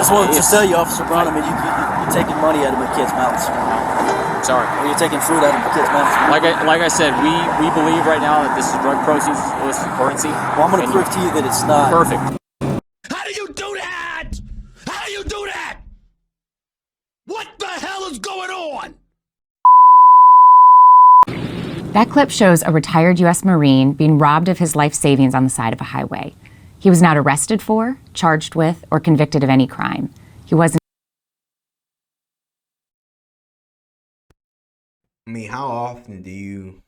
just wanted to tell you, Officer Brown, I mean, you're taking money out of my kids' mouths. Sorry. Or you're taking fruit out of my kids' mouths. Like I said, we believe right now that this is drug proceeds, illicit currency. Well, I'm going to prove to you that it's not. Perfect. How do you do that? How do you do that? What the hell is going on? That clip shows a retired U.S. Marine being robbed of his life savings on the side of a highway. He was not arrested for, charged with, or convicted of any crime. He wasn't. I mean, how often do you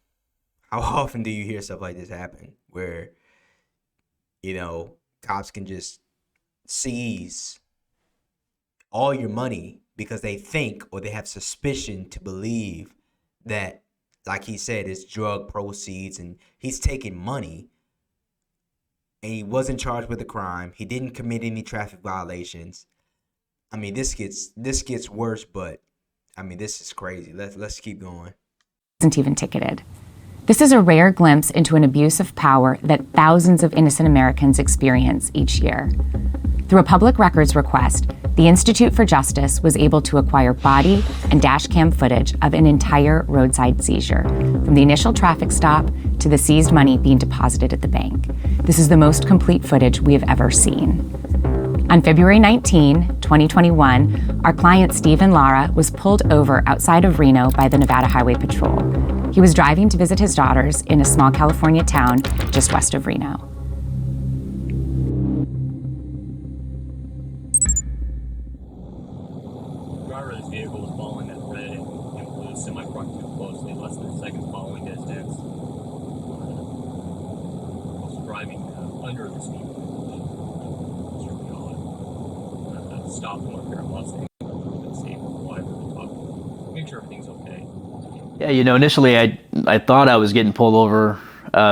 hear stuff like this happen where, you know, cops can just seize all your money because they think or they have suspicion to believe that, like he said, it's drug proceeds and he's taking money and he wasn't charged with a crime. He didn't commit any traffic violations. I mean, this gets worse, but I mean, this is crazy. Let's keep going. Wasn't even ticketed. This is a rare glimpse into an abuse of power that thousands of innocent Americans experience each year. Through a public records request, the Institute for Justice was able to acquire body and dash cam footage of an entire roadside seizure, from the initial traffic stop to the seized money being deposited at the bank. This is the most complete footage we have ever seen. On February 19, 2021, our client Steve and Lara was pulled over outside of Reno by the Nevada Highway Patrol. He was driving to visit his daughters in a small California town just west of Reno. The driver of this vehicle was following that red and blue semi-truck too closely, less than a second following distance. Was driving under the speed limit. Stop one pair of Mustangs and see why make sure everything's okay. Yeah, you know, initially I thought I was getting pulled over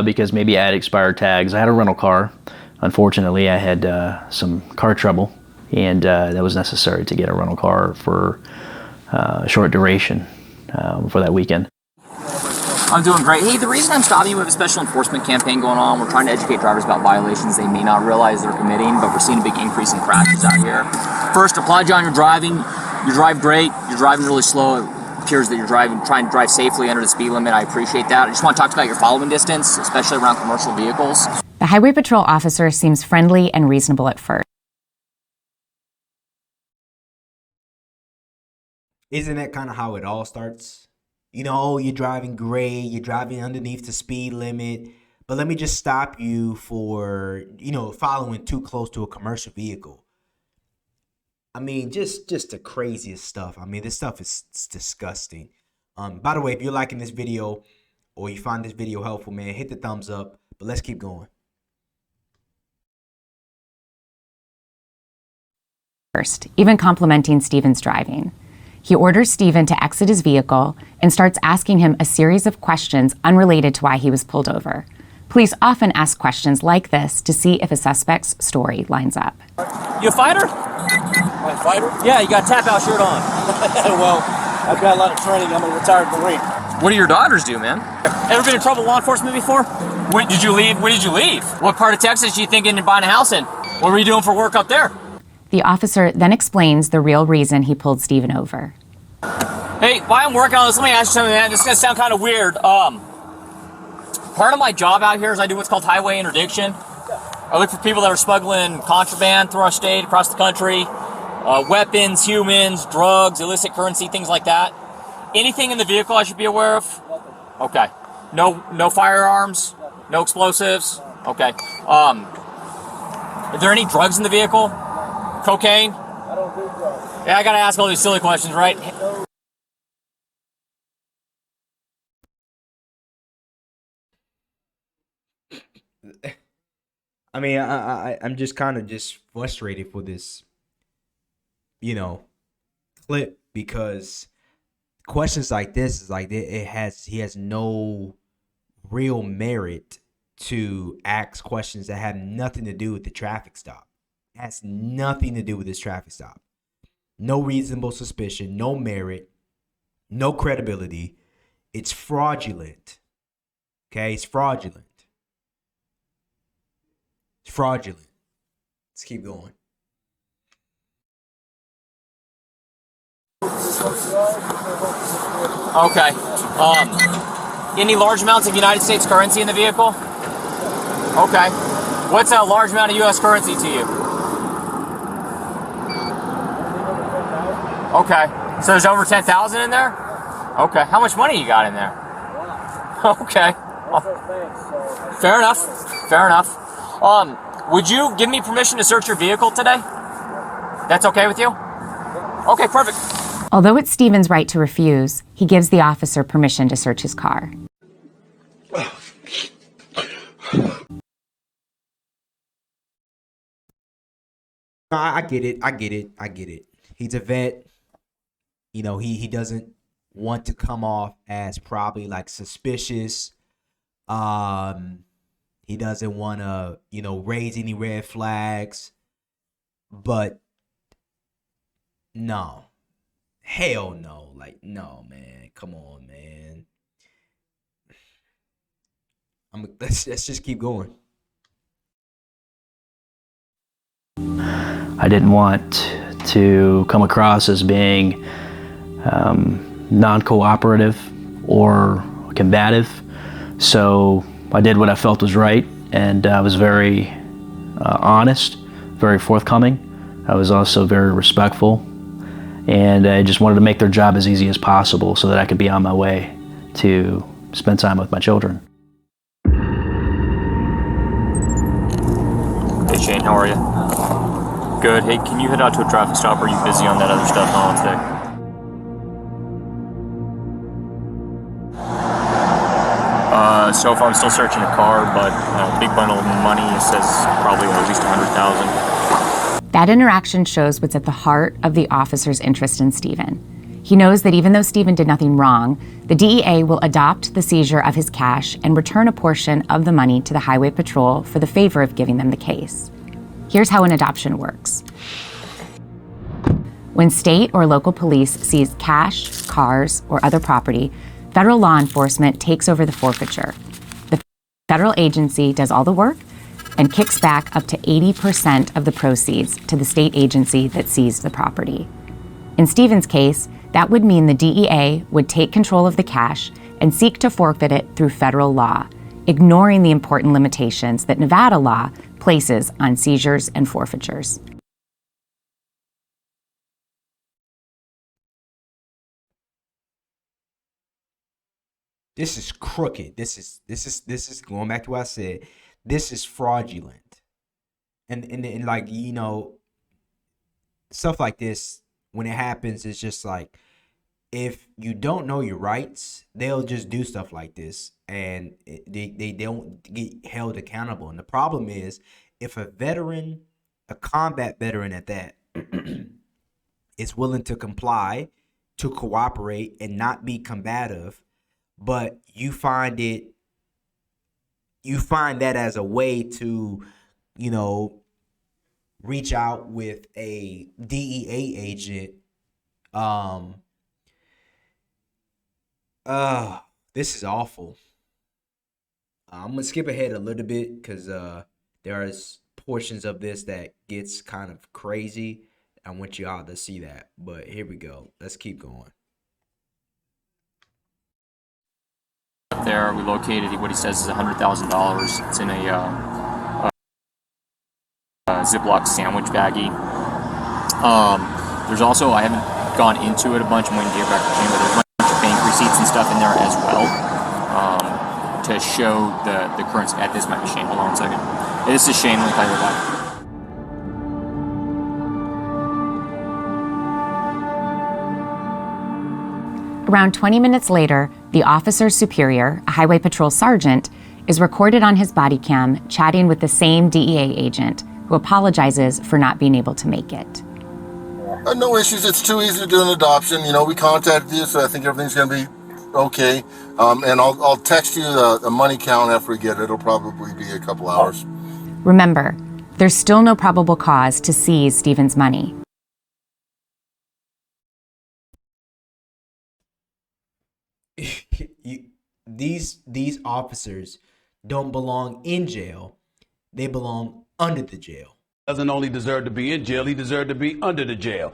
because maybe I had expired tags. I had a rental car. Unfortunately, I had some car trouble, and that was necessary to get a rental car for a short duration for that weekend. I'm doing great. Hey, the reason I'm stopping you, we have a special enforcement campaign going on. We're trying to educate drivers about violations they may not realize they're committing, but we're seeing a big increase in crashes out here. First, applaud you on your driving. You drive great. You're driving really slow. It appears that you're trying to drive safely under the speed limit. I appreciate that. I just want to talk about your following distance, especially around commercial vehicles. The Highway Patrol officer seems friendly and reasonable at first. Isn't that kind of how it all starts? You know, you're driving great, you're driving underneath the speed limit, but let me just stop you for, you know, following too close to a commercial vehicle. I mean, just the craziest stuff. I mean, this stuff is disgusting. By the way, if you're liking this video or you find this video helpful, man, hit the thumbs up, but let's keep going. First, even complimenting Stephen's driving. He orders Stephen to exit his vehicle and starts asking him a series of questions unrelated to why he was pulled over. Police often ask questions like this to see if a suspect's story lines up. You a fighter? A fighter? Yeah, you got a tap-out shirt on. Well, I've got a lot of training. I'm a retired Marine. What do your daughters do, man? Ever been in trouble with law enforcement before? When did you leave? When did you leave? What part of Texas are you thinking of buying a house in? What were you doing for work up there? The officer then explains the real reason he pulled Stephen over. Hey, while I'm working on this, let me ask you something, man. This is going to sound kind of weird. Part of my job out here is I do what's called highway interdiction. I look for people that are smuggling contraband through our state, across the country, weapons, humans, drugs, illicit currency, things like that. Anything in the vehicle I should be aware of? Okay. No firearms? No explosives? Okay. Are there any drugs in the vehicle? Cocaine? I don't do drugs. Yeah, I gotta ask all these silly questions, right? I mean, I'm just kind of just frustrated for this, you know, clip, because questions like this is like he has no real merit to ask questions that have nothing to do with the traffic stop. It has nothing to do with this traffic stop. No reasonable suspicion, no merit, no credibility. It's fraudulent. Okay, it's fraudulent. It's fraudulent. Let's keep going. Okay. Any large amounts of United States currency in the vehicle? Okay. What's a large amount of U.S. currency to you? Okay. So there's over 10,000 in there? Okay. How much money you got in there? Okay. Fair enough. Fair enough. Would you give me permission to search your vehicle today? That's okay with you? Okay, perfect. Although it's Stephen's right to refuse, he gives the officer permission to search his car. I get it. I get it. I get it. He's a vet. You know, he doesn't want to come off as probably like suspicious. He doesn't want to, you know, raise any red flags. But no. Hell no. Like, no, man. Come on, man. Let's just keep going. I didn't want to come across as being non-cooperative or combative, so I did what I felt was right, and I was very honest, very forthcoming. I was also very respectful, and I just wanted to make their job as easy as possible so that I could be on my way to spend time with my children. Hey Shane, how are you? Good. Hey, can you head out to a traffic stop, or are you busy on that other stuff on today? So far I'm still searching the car, but big bundle of money says probably at least 100,000. That interaction shows what's at the heart of the officer's interest in Stephen. He knows that even though Stephen did nothing wrong, the DEA will adopt the seizure of his cash and return a portion of the money to the Highway Patrol for the favor of giving them the case. Here's how an adoption works. When state or local police seize cash, cars, or other property, federal law enforcement takes over the forfeiture. The federal agency does all the work and kicks back up to 80% of the proceeds to the state agency that seized the property. In Stephen's case, that would mean the DEA would take control of the cash and seek to forfeit it through federal law, ignoring the important limitations that Nevada law places on seizures and forfeitures. This is crooked. This is going back to what I said. This is fraudulent. And like, you know, stuff like this, when it happens, it's just like, if you don't know your rights, they'll just do stuff like this, and they don't get held accountable. And the problem is, if a veteran, a combat veteran at that, is willing to comply, to cooperate, and not be combative, but you find that as a way to, you know, reach out with a DEA agent, this is awful. I'm gonna skip ahead a little bit because there is portions of this that gets kind of crazy. I want you all to see that, but here we go. Let's keep going. Up there, we located what he says is $100,000. It's in a Ziploc sandwich baggie. There's also, I haven't gone into it a bunch. I'm waiting to get back to Shane, but there's a bunch of bank receipts and stuff in there as well, to show the currency. This might be Shane. Hold on 1 second. Hey, this is Shane. Let me call you back. Around 20 minutes later, the officer's superior, a highway patrol sergeant, is recorded on his body cam chatting with the same DEA agent, who apologizes for not being able to make it. No issues. It's too easy to do an adoption. You know, we contacted you, so I think everything's going to be okay. And I'll text you the money count after we get it. It'll probably be a couple hours. Remember, there's still no probable cause to seize Stephen's money. These officers don't belong in jail. They belong under the jail. Doesn't only deserve to be in jail, he deserved to be under the jail.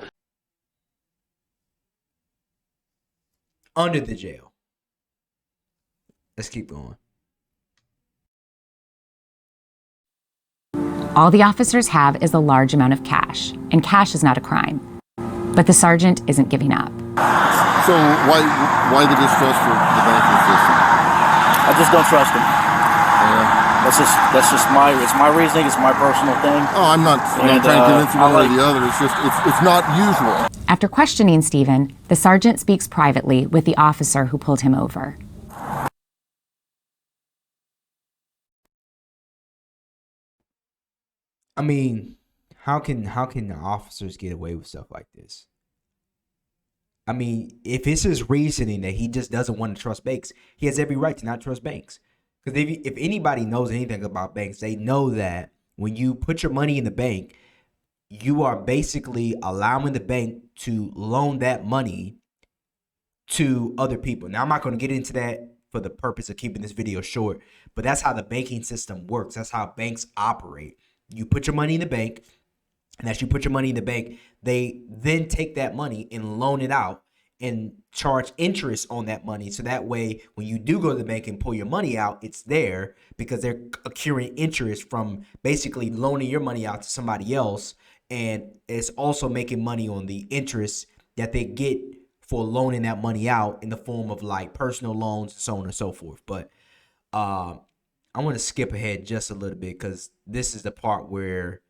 under the jail. Let's keep going. All the officers have is a large amount of cash, and cash is not a crime. But the sergeant isn't giving up. So why the distrust for the banking system? I just don't trust them. Yeah. That's just my reasoning. It's my personal thing. Oh, I'm not trying to convince you one way or the other. It's just it's not usual. After questioning Stephen, the sergeant speaks privately with the officer who pulled him over. I mean, how can the officers get away with stuff like this? I mean, if it's his reasoning that he just doesn't want to trust banks, he has every right to not trust banks. Because if anybody knows anything about banks, they know that when you put your money in the bank, you are basically allowing the bank to loan that money to other people. Now, I'm not going to get into that for the purpose of keeping this video short, but that's how the banking system works. That's how banks operate. You put your money in the bank, and as you put your money in the bank, they then take that money and loan it out and charge interest on that money. So that way, when you do go to the bank and pull your money out, it's there because they're accruing interest from basically loaning your money out to somebody else. And it's also making money on the interest that they get for loaning that money out in the form of like personal loans, so on and so forth. But I want to skip ahead just a little bit because this is the part where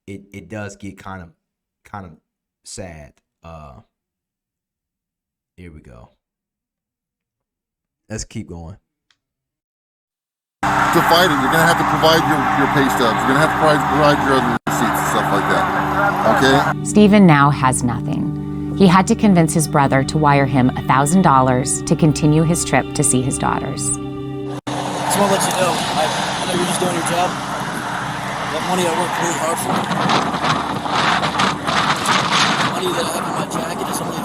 it does get kind of sad. Here we go. Let's keep going. To fight it, you're gonna have to provide your pay stubs. You're gonna have to provide your other receipts and stuff like that. Okay? Stephen now has nothing. He had to convince his brother to wire him $1,000 to continue his trip to see his daughters. Just want to let you know, I know you're just doing your job. That money I worked really hard for. The money that I have in my jacket is only $2.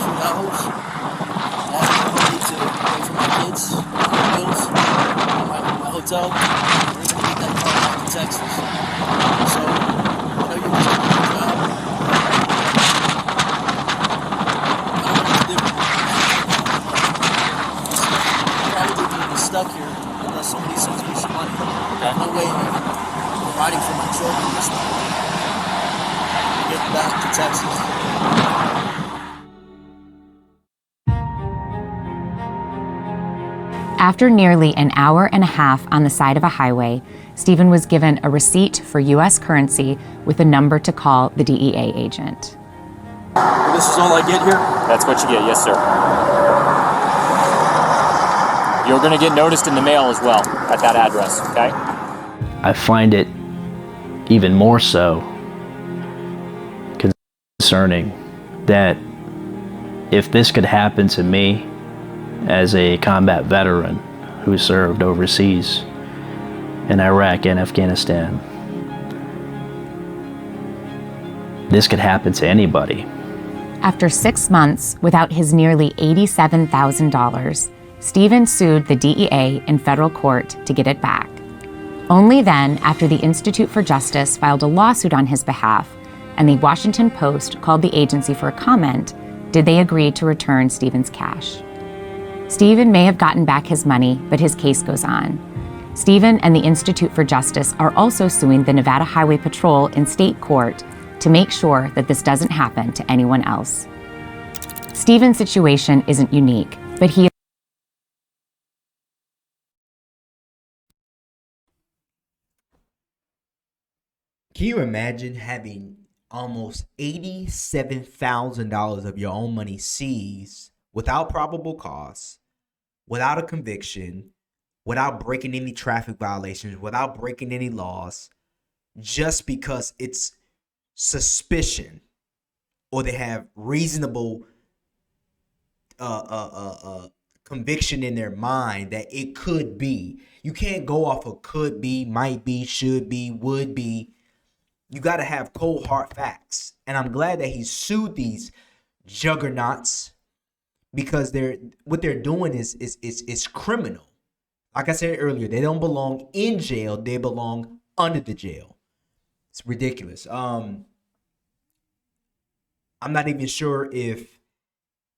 I have money to pay for my kids, my bills, my hotel. We're going to get that car back to Texas. So, I know you're just doing your job. I don't know what's different. Probably going to be stuck here unless somebody sends me some money. There's no way I'm providing for my children this month. Get back to Texas. After nearly an hour and a half on the side of a highway, Stephen was given a receipt for U.S. currency with a number to call the DEA agent. This is all I get here? That's what you get, yes, sir. You're going to get noticed in the mail as well at that address, okay? I find it even more so concerning that if this could happen to me as a combat veteran who served overseas in Iraq and Afghanistan, this could happen to anybody. After 6 months without his nearly $87,000, Stephen sued the DEA in federal court to get it back. Only then, after the Institute for Justice filed a lawsuit on his behalf and the Washington Post called the agency for a comment, did they agree to return Stephen's cash. Stephen may have gotten back his money, but his case goes on. Stephen and the Institute for Justice are also suing the Nevada Highway Patrol in state court to make sure that this doesn't happen to anyone else. Stephen's situation isn't unique, but he Can you imagine having almost $87,000 of your own money seized without probable cause, without a conviction, without breaking any traffic violations, without breaking any laws, just because it's suspicion or they have reasonable conviction in their mind that it could be. You can't go off of could be, might be, should be, would be. You got to have cold hard facts. And I'm glad that he sued these juggernauts because what they're doing is criminal. Like I said earlier, they don't belong in jail. They belong under the jail. It's ridiculous. I'm not even sure if,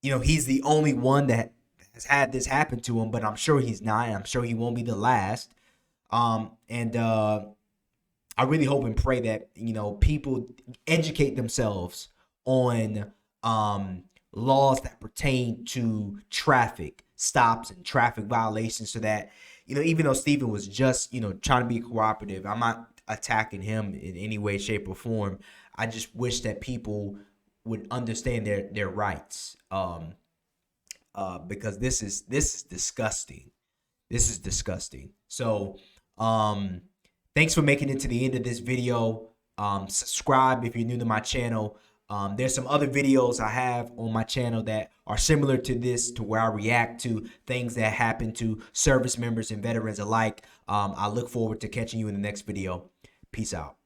he's the only one that has had this happen to him, but I'm sure he's not, and I'm sure he won't be the last. I really hope and pray that, you know, people educate themselves on laws that pertain to traffic stops and traffic violations, so that, you know, even though Stephen was just, you know, trying to be cooperative, I'm not attacking him in any way, shape, or form. I just wish that people would understand their rights, because this is disgusting. This is disgusting. So, thanks for making it to the end of this video. Subscribe if you're new to my channel. There's some other videos I have on my channel that are similar to this, to where I react to things that happen to service members and veterans alike. I look forward to catching you in the next video. Peace out.